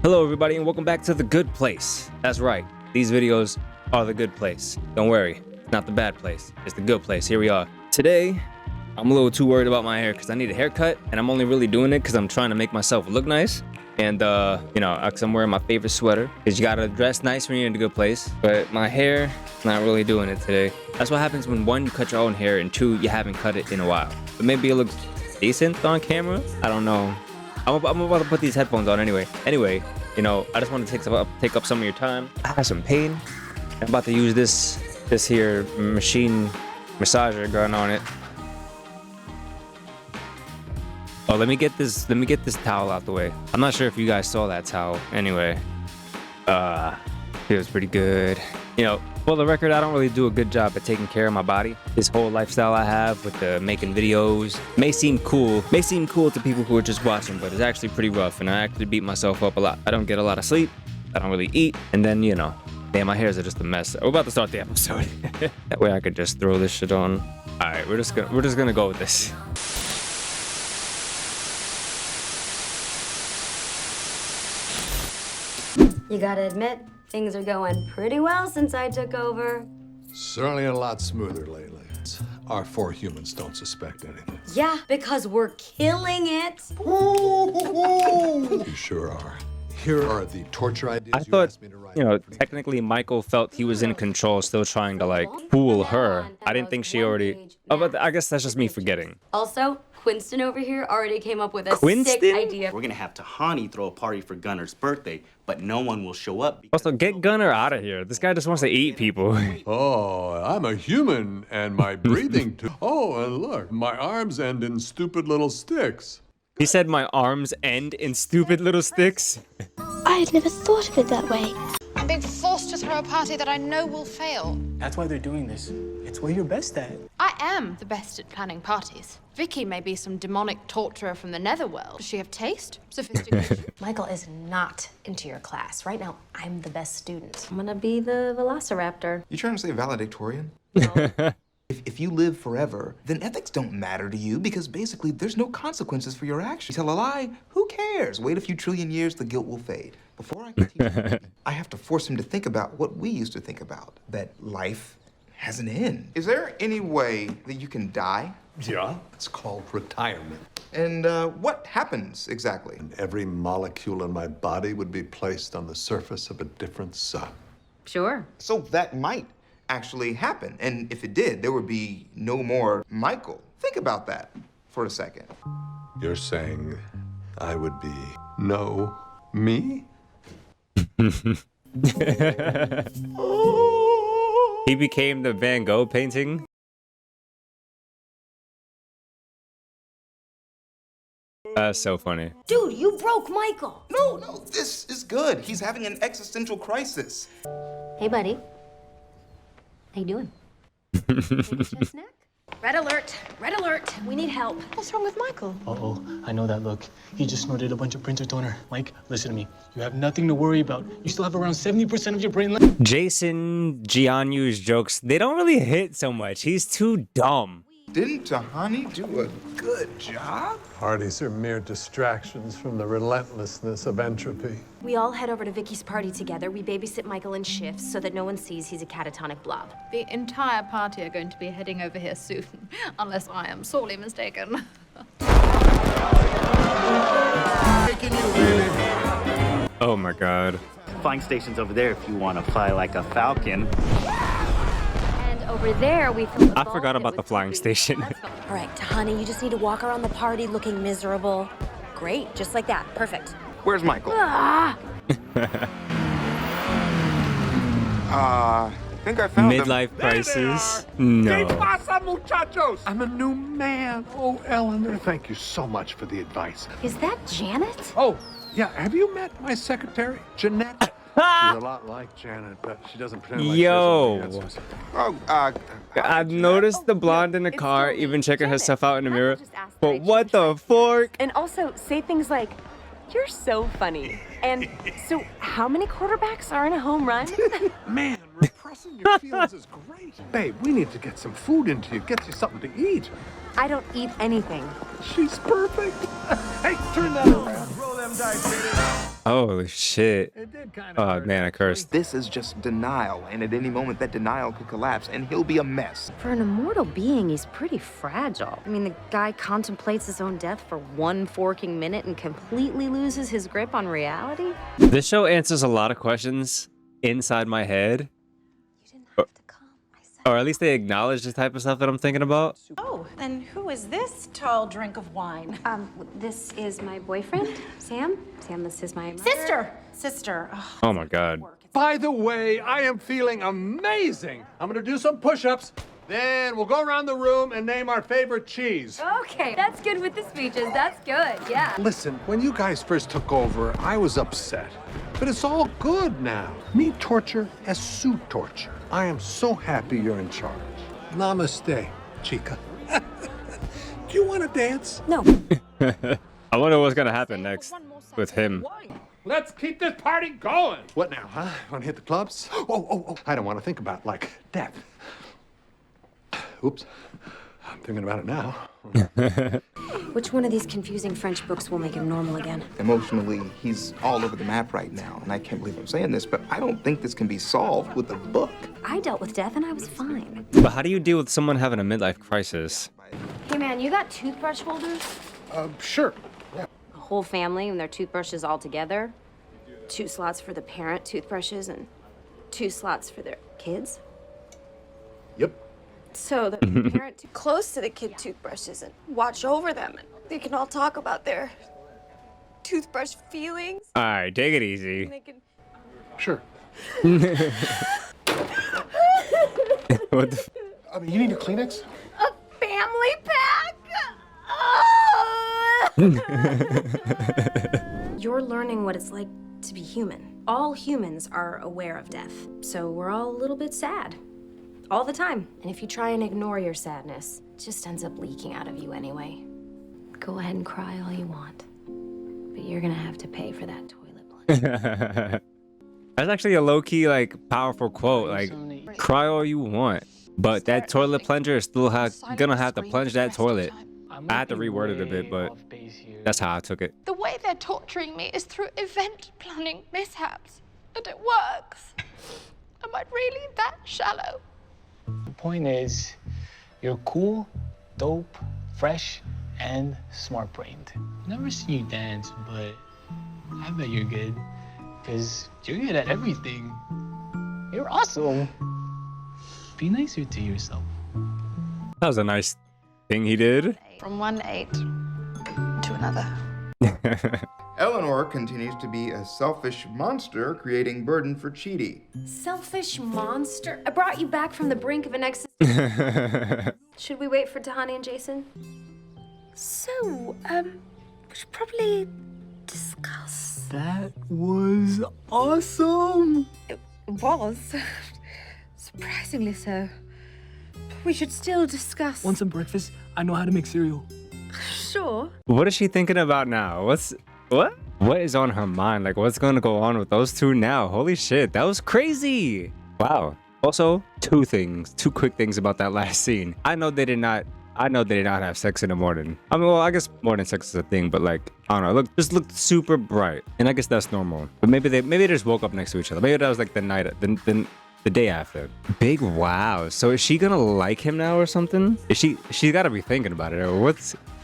Hello everybody and welcome back to The Good Place. That's right, these videos are the good place. Don't worry, it's not the bad place, it's the good place. Here we are. Today, I'm a little too worried about my hair because I need a haircut and I'm only really doing it because I'm trying to make myself look nice. And you know, because I'm wearing my favorite sweater because you gotta dress nice when you're in the good place. But my hair, not really doing it today. That's what happens when one, you cut your own hair, and two, you haven't cut it in a while. But maybe it looks decent on camera. I don't know. I'm about to put these headphones on anyway. Anyway, you know, I just want to take up some of your time. I have some pain. I'm about to use this here machine massager gun on it. Oh, let me get this towel out the way. I'm not sure if you guys saw that towel. Anyway, feels pretty good. You know, for the record, I don't really do a good job at taking care of my body. This whole lifestyle I have with the making videos may seem cool to people who are just watching, but it's actually pretty rough, and I actually beat myself up a lot. I don't get a lot of sleep. I don't really eat, and then, you know, damn, my hairs are just a mess. We're about to start the episode. That way I could just throw this shit on. All right, we're just gonna go with this. You gotta admit, things are going pretty well since I took over. Certainly a lot smoother lately. Our four humans don't suspect anything. Yeah, because we're killing it. You sure are. Here are the torture ideas I thought, you know, technically Michael felt he was in control, still trying to, like, fool her. I didn't think she already... Oh, but I guess that's just me forgetting. Also, Quinston over here already came up with a sick Quinston? idea. We're gonna have Tahani throw a party for Gunner's birthday, but no one will show up. Also, get Gunner out of here. This guy just wants to eat people. Oh, I'm a human, and my breathing too. Oh, and look, my arms end in stupid little sticks. He said my arms end in stupid little sticks. I had never thought of it that way. I'm being forced to throw a party that I know will fail. That's why they're doing this. It's what you're best at. I am the best at planning parties. Vicky may be some demonic torturer from the netherworld. Does she have taste? Sophistication? Michael is not into your class. Right now, I'm the best student. I'm gonna be the velociraptor. You trying to say valedictorian? No. If you live forever, then ethics don't matter to you because basically there's no consequences for your actions. You tell a lie, who cares? Wait a few trillion years, the guilt will fade. Before I can teach him, I have to force him to think about what we used to think about, that life has an end. Is there any way that you can die? Yeah, it's called retirement. And what happens exactly? And every molecule in my body would be placed on the surface of a different sun. Sure. So that might actually happen. And if it did, there would be no more Michael. Think about that for a second. You're saying I would be no me? He became the Van Gogh painting. That's so funny. Dude, you broke Michael. No, this is good. He's having an existential crisis. Hey, buddy. How you doing? Snack? Red alert! Red alert! We need help. What's wrong with Michael? Uh-oh, I know that look. He just snorted a bunch of printer toner. Mike, listen to me. You have nothing to worry about. You still have around 70% of your brain left. Jason Giannu's jokes, they don't really hit so much. He's too dumb. Didn't Tahani do a good job? Parties are mere distractions from the relentlessness of entropy. We all head over to Vicky's party together. We babysit Michael in shifts so that no one sees he's a catatonic blob. The entire party are going to be heading over here soon, unless I am sorely mistaken. Oh my god. Flying station's over there if you want to fly like a falcon. Over there, we filled the I forgot about the flying station. All right, Tahani, you just need to walk around the party looking miserable. Great, just like that. Perfect. Where's Michael? Ah! I think I found him. Midlife crisis? No. I'm a new man. Oh, Eleanor, thank you so much for the advice. Is that Janet? Oh, yeah, have you met my secretary, Jeanette? She's a lot like Janet, but she doesn't pretend like Yo. she doesn't. Oh, I've noticed the blonde in the car, even checking herself out in the mirror. But what the fork? And also say things like, "You're so funny." And so how many quarterbacks are in a home run? Man, repressing your feelings is great. Babe, we need to get some food into you, get you something to eat. I don't eat anything. She's perfect. Hey, turn that around. Roll them dice, baby. Holy shit. Oh man, I cursed. This is just denial, and at any moment that denial could collapse, and he'll be a mess. For an immortal being, he's pretty fragile. I mean, the guy contemplates his own death for one forking minute and completely loses his grip on reality. This show answers a lot of questions inside my head. Or at least they acknowledge the type of stuff that I'm thinking about. Oh, then who is this tall drink of wine? This is my boyfriend, Sam. Sam, this is my mother. Sister. Oh my god. By the way, I am feeling amazing. I'm gonna do some push-ups. Then we'll go around the room and name our favorite cheese. Okay, that's good with the speeches. That's good, yeah. Listen, when you guys first took over, I was upset. But it's all good now. Me torture as suit torture. I am so happy you're in charge. Namaste, chica. Do you want to dance? No. I wonder what's gonna happen next with him. Let's keep this party going. What now, huh? Want to hit the clubs? Oh. I don't want to think about, like, death. Oops. I'm thinking about it now. Which one of these confusing French books will make him normal again? Emotionally, he's all over the map right now, and I can't believe I'm saying this, but I don't think this can be solved with a book. I dealt with death and I was fine. But how do you deal with someone having a midlife crisis? Hey, man, you got toothbrush holders? Sure. Yeah. A whole family and their toothbrushes all together. 2 slots for the parent toothbrushes and 2 slots for their kids. Yep. So the parent too close to the kid toothbrushes and watch over them. And they can all talk about their toothbrush feelings. All right, take it easy. They can... Sure. What the I mean, you need a Kleenex? A family pack? You're learning what it's like to be human. All humans are aware of death, so we're all a little bit sad. All the time. And if you try and ignore your sadness, it just ends up leaking out of you anyway. Go ahead and cry all you want, but you're gonna have to pay for that toilet plunger. That's actually a low-key, like, powerful quote. Like, cry all you want, but that toilet plunger is still gonna have to plunge that toilet. I had to reword it a bit, but that's how I took it. The way they're torturing me is through event planning mishaps, and it works. Am I really that shallow? The point is, you're cool, dope, fresh, and smart-brained. Never seen you dance, but I bet you're good. Because you're good at everything. You're awesome. Be nicer to yourself. That was a nice thing he did. From one 8 to another. Eleanor continues to be a selfish monster creating burden for Chidi. Selfish monster. I brought you back from the brink of an existence. Should we wait for Tahani and Jason? So, we should probably discuss. That was awesome. It was. Surprisingly so. But we should still discuss. Want some breakfast? I know how to make cereal. Sure. What is she thinking about now? What is on her mind? Like, what's gonna go on with those two now? Holy shit, that was crazy. Wow. Also, two quick things about that last scene. I know they did not have sex in the morning. I mean, well, I guess morning sex is a thing, but like, I don't know, just looked super bright. And I guess that's normal. But maybe they just woke up next to each other. Maybe that was like the day after. Big wow. So is she gonna like him now or something? She's gotta be thinking about it. Or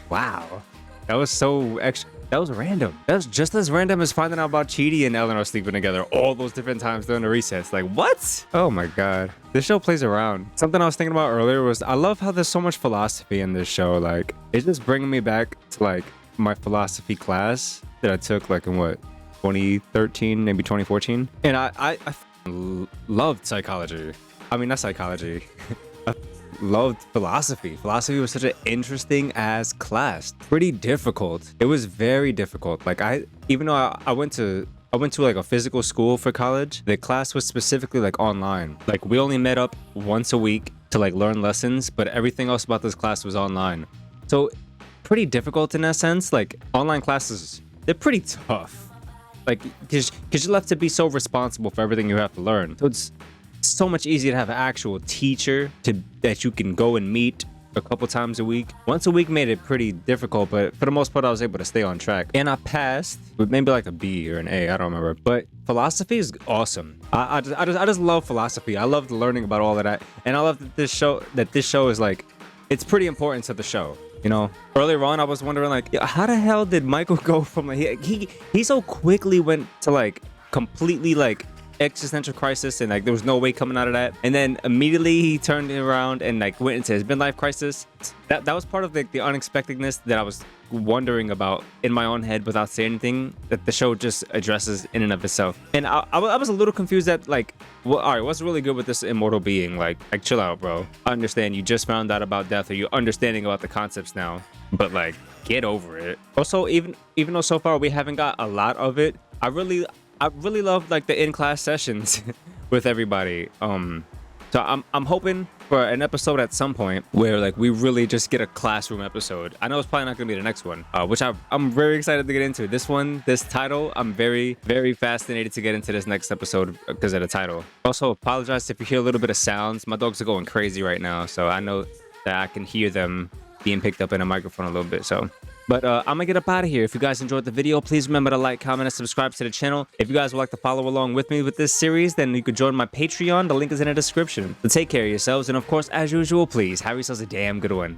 wow. That was so extra. That was random. That was just as random as finding out about Chidi and Eleanor sleeping together all those different times during the recess. Like, what? Oh my god. This show plays around. Something I was thinking about earlier was I love how there's so much philosophy in this show. Like, it's just bringing me back to like my philosophy class that I took like in 2013, maybe 2014. And I loved psychology. I mean, not psychology. Loved philosophy. Philosophy was such an interesting ass class. Pretty difficult. It was very difficult. Like even though I went to like a physical school for college, the class was specifically like online. Like we only met up once a week to like learn lessons, but everything else about this class was online. So pretty difficult in that sense. Like online classes, they're pretty tough. Like because you're left to be so responsible for everything you have to learn. So it's so much easier to have an actual teacher that you can go and meet a couple times a week. Once a week made it pretty difficult, but for the most part, I was able to stay on track. And I passed with maybe like a B or an A, I don't remember. But philosophy is awesome. I just love philosophy. I love learning about all of that. And I love that this show is like, it's pretty important to the show. You know, earlier on, I was wondering like, how the hell did Michael go from like, he so quickly went to like completely like existential crisis, and like there was no way coming out of that, and then immediately he turned it around and like went into his midlife crisis. That was part of the unexpectedness that I was wondering about in my own head without saying anything, that the show just addresses in and of itself. And I was a little confused that like, well, all right, what's really good with this immortal being? Like chill out, bro. I understand you just found out about death, or you're understanding about the concepts now, but like get over it. Also, even though so far we haven't got a lot of it, I really love like the in-class sessions with everybody. So I'm hoping for an episode at some point where like we really just get a classroom episode. I know it's probably not gonna be the next one, which I'm very excited to get into. This title, I'm very, very fascinated to get into this next episode because of the title. Also, apologize if you hear a little bit of sounds. My dogs are going crazy right now, so I know that I can hear them being picked up in a microphone a little bit. But I'm gonna get up out of here. If you guys enjoyed the video, please remember to like, comment, and subscribe to the channel. If you guys would like to follow along with me with this series, then you could join my Patreon. The link is in the description. So take care of yourselves, and of course, as usual, please have yourselves a damn good one.